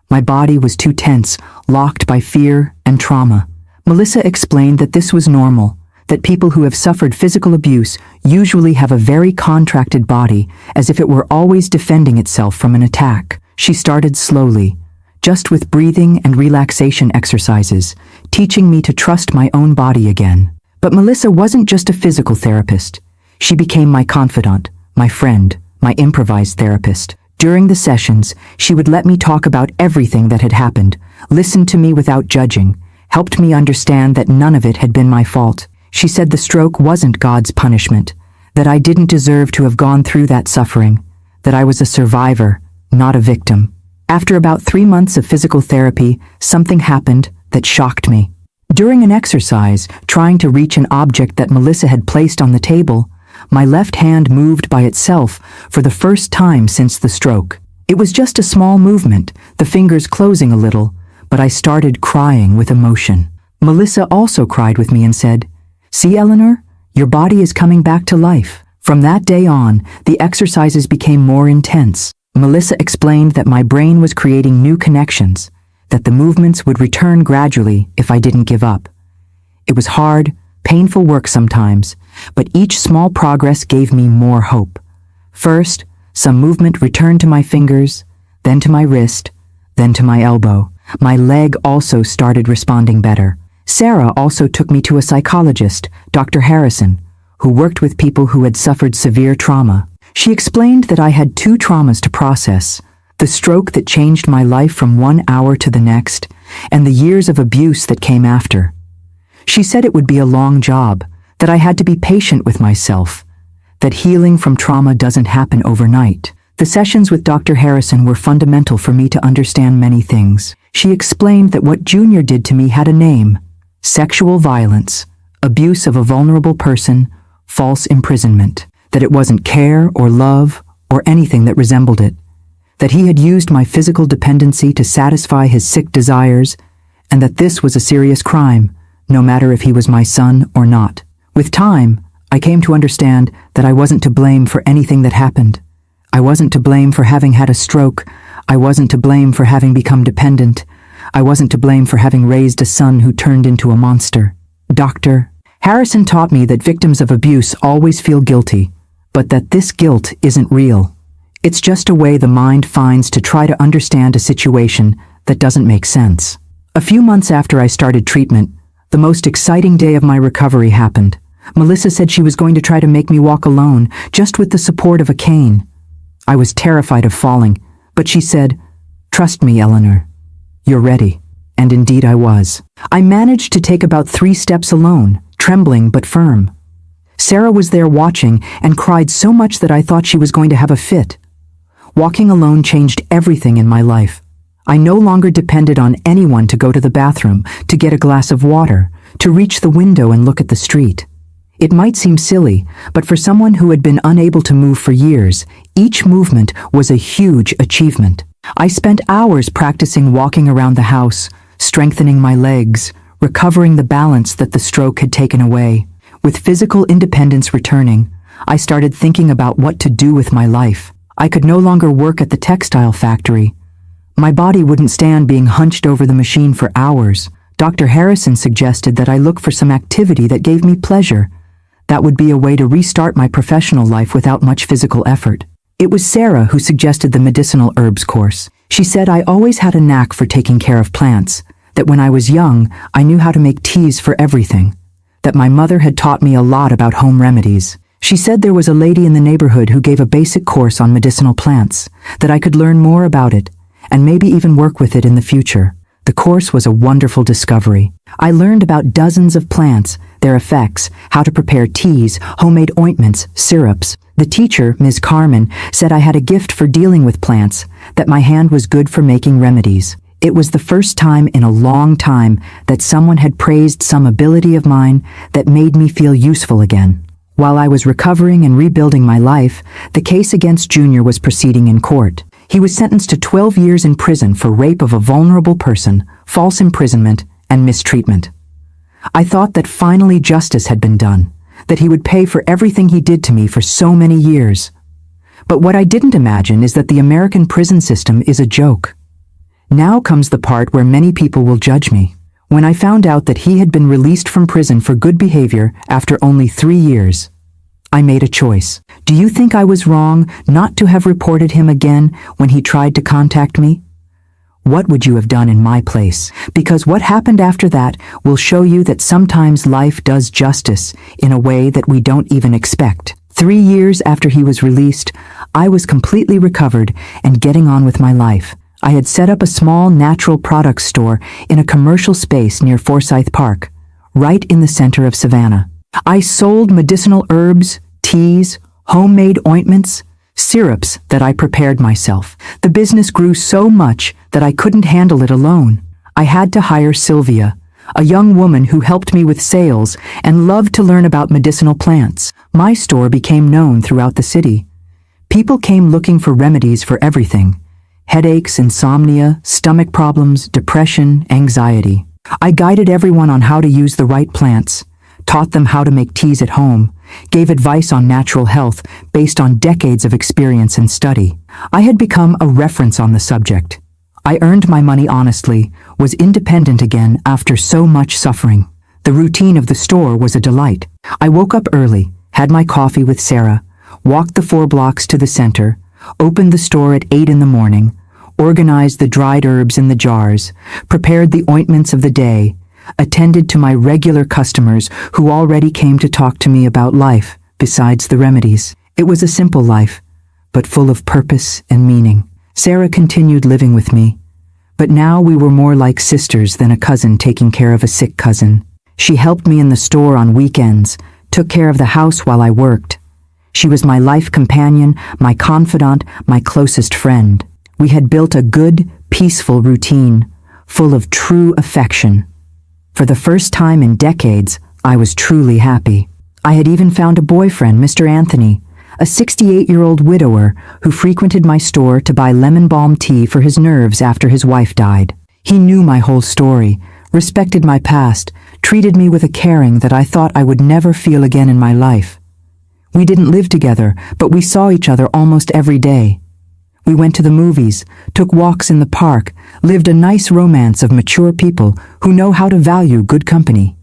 Speaker 1: My body was too tense, locked by fear and trauma. Melissa explained that this was normal, that people who have suffered physical abuse usually have a very contracted body, as if it were always defending itself from an attack. She started slowly, just with breathing and relaxation exercises, teaching me to trust my own body again. But Melissa wasn't just a physical therapist. She became my confidant, my friend, my improvised therapist. During the sessions, she would let me talk about everything that had happened, listen to me without judging, helped me understand that none of it had been my fault. She said the stroke wasn't God's punishment, that I didn't deserve to have gone through that suffering, that I was a survivor, not a victim. After about 3 months of physical therapy, something happened that shocked me. During an exercise, trying to reach an object that Melissa had placed on the table, my left hand moved by itself for the first time since the stroke. It was just a small movement, the fingers closing a little, but I started crying with emotion. Melissa also cried with me and said, "See, Eleanor, your body is coming back to life." From that day on, the exercises became more intense. Melissa explained that my brain was creating new connections, that the movements would return gradually if I didn't give up. It was hard, painful work sometimes, but each small progress gave me more hope. First, some movement returned to my fingers, then to my wrist, then to my elbow. My leg also started responding better. Sarah also took me to a psychologist, Dr. Harrison, who worked with people who had suffered severe trauma. She explained that I had two traumas to process: the stroke that changed my life from 1 hour to the next, and the years of abuse that came after. She said it would be a long job, that I had to be patient with myself, that healing from trauma doesn't happen overnight. The sessions with Dr. Harrison were fundamental for me to understand many things. She explained that what Junior did to me had a name: sexual violence, abuse of a vulnerable person, false imprisonment, that it wasn't care or love or anything that resembled it, that he had used my physical dependency to satisfy his sick desires, and that this was a serious crime, no matter if he was my son or not. With time, I came to understand that I wasn't to blame for anything that happened. I wasn't to blame for having had a stroke. I wasn't to blame for having become dependent. I wasn't to blame for having raised a son who turned into a monster. Dr. Harrison taught me that victims of abuse always feel guilty, but that this guilt isn't real. It's just a way the mind finds to try to understand a situation that doesn't make sense. A few months after I started treatment, the most exciting day of my recovery happened. Melissa said she was going to try to make me walk alone, just with the support of a cane. I was terrified of falling, but she said, "Trust me, Eleanor. You're ready." And indeed I was. I managed to take about 3 steps alone, trembling but firm. Sarah was there watching and cried so much that I thought she was going to have a fit. Walking alone changed everything in my life. I no longer depended on anyone to go to the bathroom, to get a glass of water, to reach the window and look at the street. It might seem silly, but for someone who had been unable to move for years, each movement was a huge achievement. I spent hours practicing walking around the house, strengthening my legs, recovering the balance that the stroke had taken away. With physical independence returning, I started thinking about what to do with my life. I could no longer work at the textile factory. My body wouldn't stand being hunched over the machine for hours. Dr. Harrison suggested that I look for some activity that gave me pleasure. That would be a way to restart my professional life without much physical effort. It was Sarah who suggested the medicinal herbs course. She said I always had a knack for taking care of plants, that when I was young, I knew how to make teas for everything, that my mother had taught me a lot about home remedies. She said there was a lady in the neighborhood who gave a basic course on medicinal plants, that I could learn more about it, and maybe even work with it in the future. The course was a wonderful discovery. I learned about dozens of plants, their effects, how to prepare teas, homemade ointments, syrups. The teacher, Ms. Carmen, said I had a gift for dealing with plants, that my hand was good for making remedies. It was the first time in a long time that someone had praised some ability of mine that made me feel useful again. While I was recovering and rebuilding my life, the case against Junior was proceeding in court. He was sentenced to 12 years in prison for rape of a vulnerable person, false imprisonment, and mistreatment. I thought that finally justice had been done, that he would pay for everything he did to me for so many years. But what I didn't imagine is that the American prison system is a joke. Now comes the part where many people will judge me. When I found out that he had been released from prison for good behavior after only 3 years, I made a choice. Do you think I was wrong not to have reported him again when he tried to contact me? What would you have done in my place? Because what happened after that will show you that sometimes life does justice in a way that we don't even expect. 3 years after he was released, I was completely recovered and getting on with my life. I had set up a small natural products store in a commercial space near Forsyth Park, right in the center of Savannah. I sold medicinal herbs, teas, homemade ointments, syrups that I prepared myself. The business grew so much that I couldn't handle it alone. I had to hire Sylvia, a young woman who helped me with sales and loved to learn about medicinal plants. My store became known throughout the city. People came looking for remedies for everything: headaches, insomnia, stomach problems, depression, anxiety. I guided everyone on how to use the right plants, taught them how to make teas at home, gave advice on natural health based on decades of experience and study. I had become a reference on the subject. I earned my money honestly, was independent again after so much suffering. The routine of the store was a delight. I woke up early, had my coffee with Sarah, walked the 4 blocks to the center, opened the store at 8 in the morning, organized the dried herbs in the jars, prepared the ointments of the day, attended to my regular customers who already came to talk to me about life besides the remedies. It was a simple life, but full of purpose and meaning. Sarah continued living with me, but now we were more like sisters than a cousin taking care of a sick cousin. She helped me in the store on weekends, took care of the house while I worked. She was my life companion, my confidant, my closest friend. We had built a good, peaceful routine, full of true affection. For the first time in decades, I was truly happy. I had even found a boyfriend, Mr. Anthony, a 68-year-old widower who frequented my store to buy lemon balm tea for his nerves after his wife died. He knew my whole story, respected my past, treated me with a caring that I thought I would never feel again in my life. We didn't live together, but we saw each other almost every day. We went to the movies, took walks in the park, lived a nice romance of mature people who know how to value good company.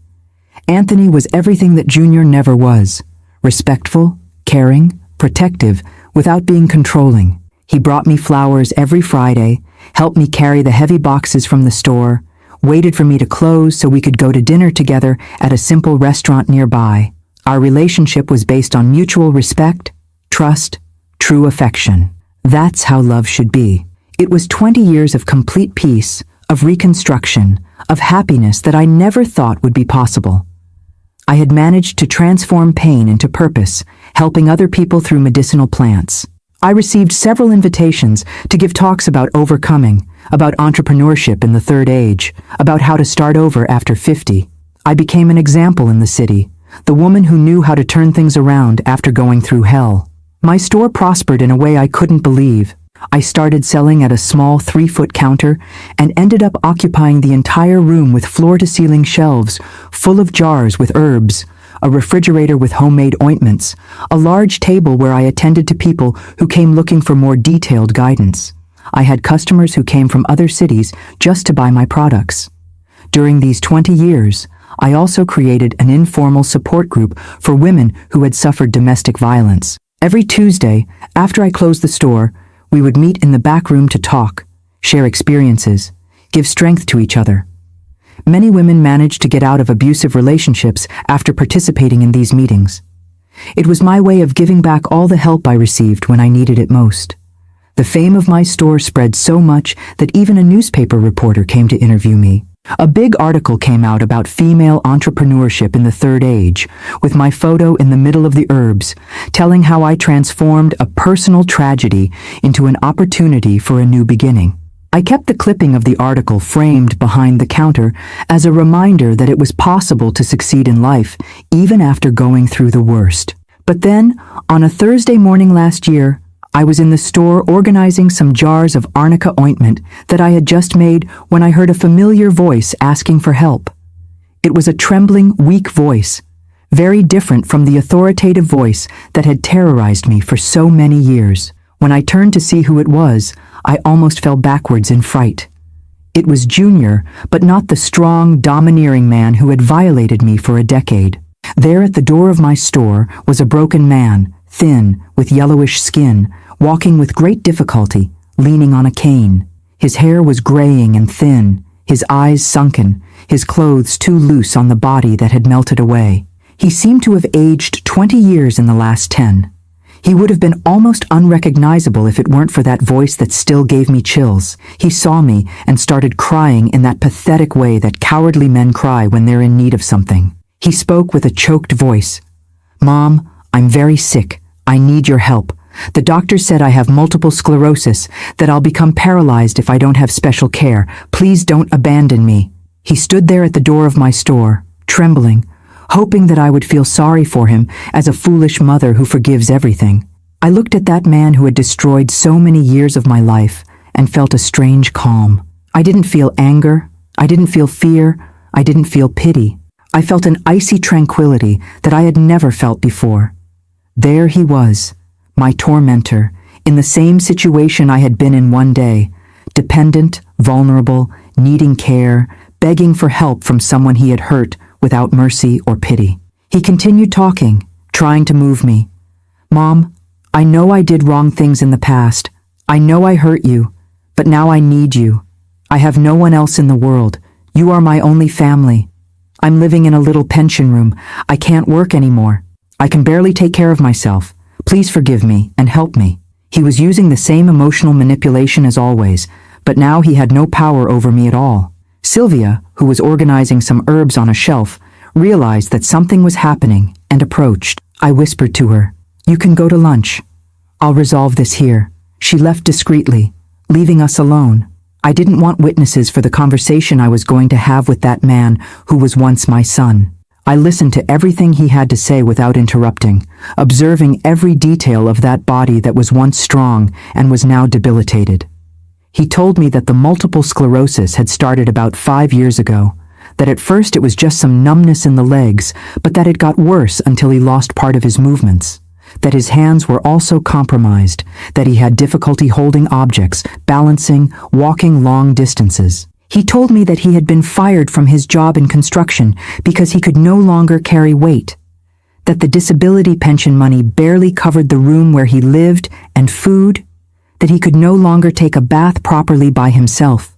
Speaker 1: Anthony was everything that Junior never was: respectful, caring, protective, without being controlling. He brought me flowers every Friday, helped me carry the heavy boxes from the store, waited for me to close so we could go to dinner together at a simple restaurant nearby. Our relationship was based on mutual respect, trust, true affection. That's how love should be. It was 20 years of complete peace, of reconstruction, of happiness that I never thought would be possible. I had managed to transform pain into purpose, helping other people through medicinal plants. I received several invitations to give talks about overcoming, about entrepreneurship in the third age, about how to start over after 50. I became an example in the city, the woman who knew how to turn things around after going through hell. My store prospered in a way I couldn't believe. I started selling at a small 3-foot counter and ended up occupying the entire room with floor-to-ceiling shelves full of jars with herbs, a refrigerator with homemade ointments, a large table where I attended to people who came looking for more detailed guidance. I had customers who came from other cities just to buy my products. During these 20 years, I also created an informal support group for women who had suffered domestic violence. Every Tuesday, after I closed the store, we would meet in the back room to talk, share experiences, give strength to each other. Many women managed to get out of abusive relationships after participating in these meetings. It was my way of giving back all the help I received when I needed it most. The fame of my store spread so much that even a newspaper reporter came to interview me. A big article came out about female entrepreneurship in the third age, with my photo in the middle of the herbs, telling how I transformed a personal tragedy into an opportunity for a new beginning. I kept the clipping of the article framed behind the counter as a reminder that it was possible to succeed in life even after going through the worst. But then, on a Thursday morning last year, I was in the store organizing some jars of arnica ointment that I had just made when I heard a familiar voice asking for help. It was a trembling, weak voice, very different from the authoritative voice that had terrorized me for so many years. When I turned to see who it was, I almost fell backwards in fright. It was Junior, but not the strong, domineering man who had violated me for a decade. There at the door of my store was a broken man, thin, with yellowish skin, walking with great difficulty, leaning on a cane. His hair was graying and thin, his eyes sunken, his clothes too loose on the body that had melted away. He seemed to have aged 20 years in the last 10. He would have been almost unrecognizable if it weren't for that voice that still gave me chills. He saw me and started crying in that pathetic way that cowardly men cry when they're in need of something. He spoke with a choked voice. "Mom, I'm very sick. I need your help. The doctor said I have multiple sclerosis, that I'll become paralyzed if I don't have special care. Please don't abandon me." He stood there at the door of my store, trembling, hoping that I would feel sorry for him as a foolish mother who forgives everything. I looked at that man who had destroyed so many years of my life and felt a strange calm. I didn't feel anger, I didn't feel fear, I didn't feel pity. I felt an icy tranquility that I had never felt before. There he was, my tormentor, in the same situation I had been in one day, dependent, vulnerable, needing care, begging for help from someone he had hurt without mercy or pity. He continued talking, trying to move me. Mom, I know I did wrong things in the past. I know I hurt you, but now I need you. I have no one else in the world. You are my only family. I'm living in a little pension room. I can't work anymore. I can barely take care of myself. Please forgive me and help me. He was using the same emotional manipulation as always, but now he had no power over me at all. Sylvia, who was organizing some herbs on a shelf, realized that something was happening and approached. I whispered to her, "You can go to lunch. I'll resolve this here." She left discreetly, leaving us alone. I didn't want witnesses for the conversation I was going to have with that man who was once my son. I listened to everything he had to say without interrupting, observing every detail of that body that was once strong and was now debilitated. He told me that the multiple sclerosis had started about 5 years ago, that at first it was just some numbness in the legs, but that it got worse until he lost part of his movements, that his hands were also compromised, that he had difficulty holding objects, balancing, walking long distances. He told me that he had been fired from his job in construction because he could no longer carry weight, that the disability pension money barely covered the room where he lived and food, that he could no longer take a bath properly by himself,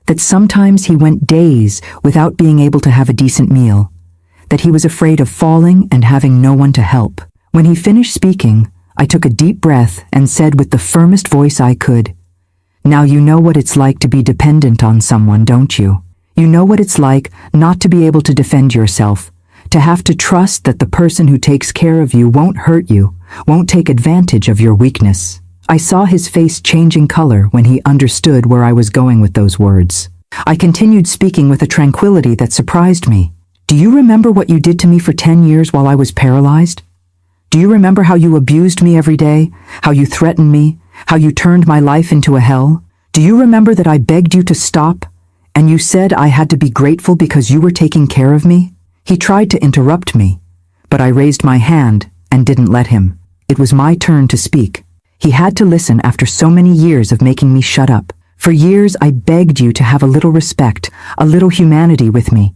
Speaker 1: that sometimes he went days without being able to have a decent meal, that he was afraid of falling and having no one to help. When he finished speaking, I took a deep breath and said with the firmest voice I could, "Now you know what it's like to be dependent on someone, don't you? You know what it's like not to be able to defend yourself, to have to trust that the person who takes care of you won't hurt you, won't take advantage of your weakness." I saw his face changing color when he understood where I was going with those words. I continued speaking with a tranquility that surprised me. "Do you remember what you did to me for 10 years while I was paralyzed? Do you remember how you abused me every day, how you threatened me, how you turned my life into a hell? Do you remember that I begged you to stop, and you said I had to be grateful because you were taking care of me?" He tried to interrupt me, but I raised my hand and didn't let him. It was my turn to speak. He had to listen after so many years of making me shut up. For years I begged you to have a little respect, a little humanity with me.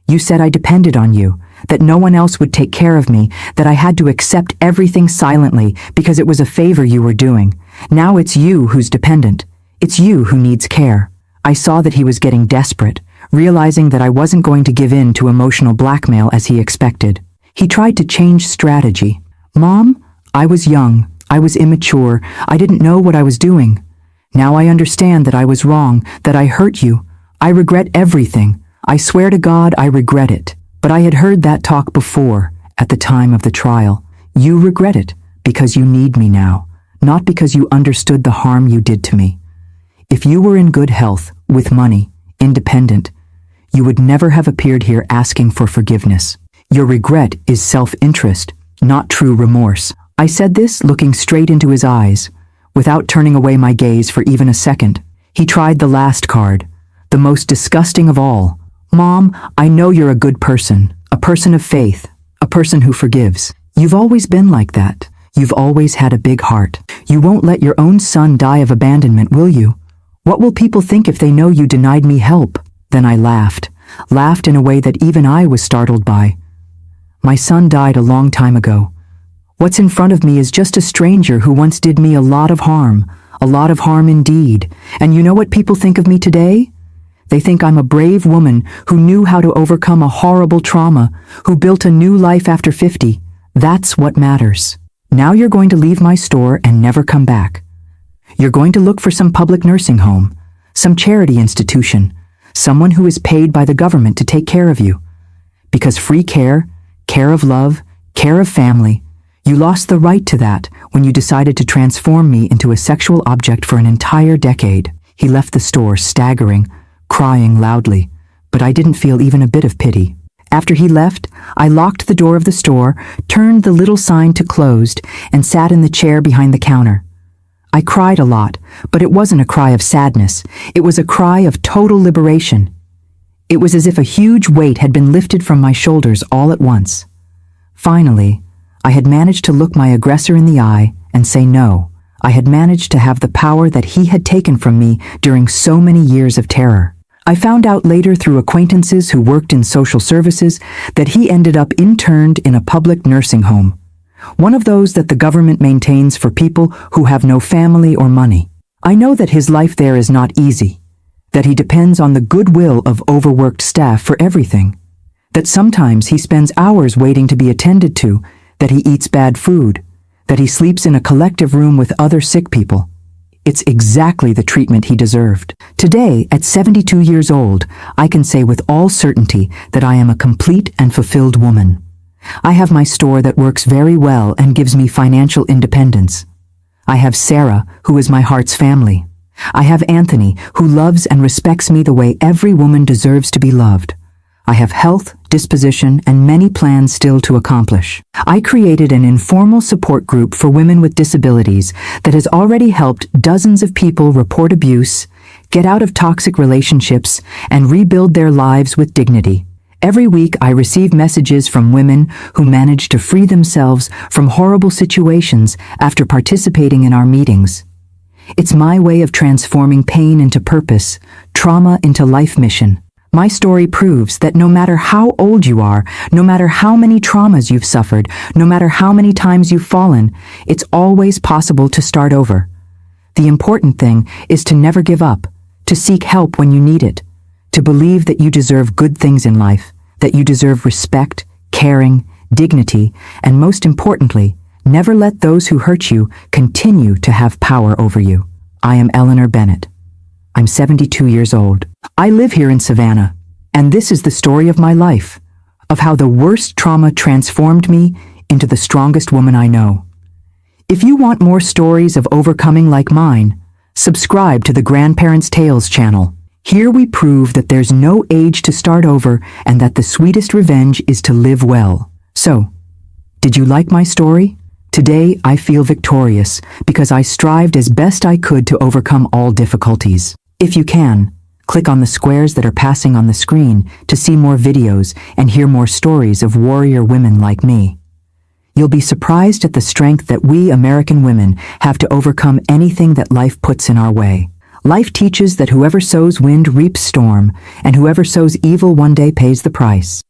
Speaker 1: You said I depended on you, that no one else would take care of me, that I had to accept everything silently because it was a favor you were doing. Now it's you who's dependent. It's you who needs care. I saw that he was getting desperate, realizing that I wasn't going to give in to emotional blackmail as he expected. He tried to change strategy. "Mom, I was young. I was immature. I didn't know what I was doing. Now I understand that I was wrong, that I hurt you. I regret everything. I swear to God I regret it." But I had heard that talk before, at the time of the trial. You regret it because you need me now, not because you understood the harm you did to me. If you were in good health, with money, independent, you would never have appeared here asking for forgiveness. Your regret is self-interest, not true remorse. I said this looking straight into his eyes, without turning away my gaze for even a second. He tried the last card, the most disgusting of all. "Mom, I know you're a good person, a person of faith, a person who forgives. You've always been like that. You've always had a big heart. You won't let your own son die of abandonment, will you? What will people think if they know you denied me help?" Then I laughed in a way that even I was startled by. "My son died a long time ago. What's in front of me is just a stranger who once did me a lot of harm indeed. And you know what people think of me today? They think I'm a brave woman who knew how to overcome a horrible trauma, who built a new life after 50. That's what matters. Now you're going to leave my store and never come back. You're going to look for some public nursing home, some charity institution, someone who is paid by the government to take care of you. Because free care, care of love, care of family, you lost the right to that when you decided to transform me into a sexual object for an entire decade." He left the store staggering, crying loudly, but I didn't feel even a bit of pity. After he left, I locked the door of the store, turned the little sign to closed, and sat in the chair behind the counter. I cried a lot, but it wasn't a cry of sadness. It was a cry of total liberation. It was as if a huge weight had been lifted from my shoulders all at once. Finally, I had managed to look my aggressor in the eye and say no. I had managed to have the power that he had taken from me during so many years of terror. I found out later through acquaintances who worked in social services that he ended up interned in a public nursing home, one of those that the government maintains for people who have no family or money. I know that his life there is not easy, that he depends on the goodwill of overworked staff for everything, that sometimes he spends hours waiting to be attended to, that he eats bad food, that he sleeps in a collective room with other sick people. It's exactly the treatment he deserved. Today, at 72 years old, I can say with all certainty that I am a complete and fulfilled woman. I have my store that works very well and gives me financial independence. I have Sarah, who is my heart's family. I have Anthony, who loves and respects me the way every woman deserves to be loved. I have health, disposition, and many plans still to accomplish. I created an informal support group for women with disabilities that has already helped dozens of people report abuse, get out of toxic relationships, and rebuild their lives with dignity. Every week I receive messages from women who manage to free themselves from horrible situations after participating in our meetings. It's my way of transforming pain into purpose, trauma into life mission. My story proves that no matter how old you are, no matter how many traumas you've suffered, no matter how many times you've fallen, it's always possible to start over. The important thing is to never give up, to seek help when you need it, to believe that you deserve good things in life, that you deserve respect, caring, dignity, and most importantly, never let those who hurt you continue to have power over you. I am Eleanor Bennett. I'm 72 years old. I live here in Savannah, and this is the story of my life, of how the worst trauma transformed me into the strongest woman I know. If you want more stories of overcoming like mine, subscribe to the Grandparents' Tales channel. Here we prove that there's no age to start over and that the sweetest revenge is to live well. So, did you like my story? Today I feel victorious because I strived as best I could to overcome all difficulties. If you can, click on the squares that are passing on the screen to see more videos and hear more stories of warrior women like me. You'll be surprised at the strength that we American women have to overcome anything that life puts in our way. Life teaches that whoever sows wind reaps storm, and whoever sows evil one day pays the price.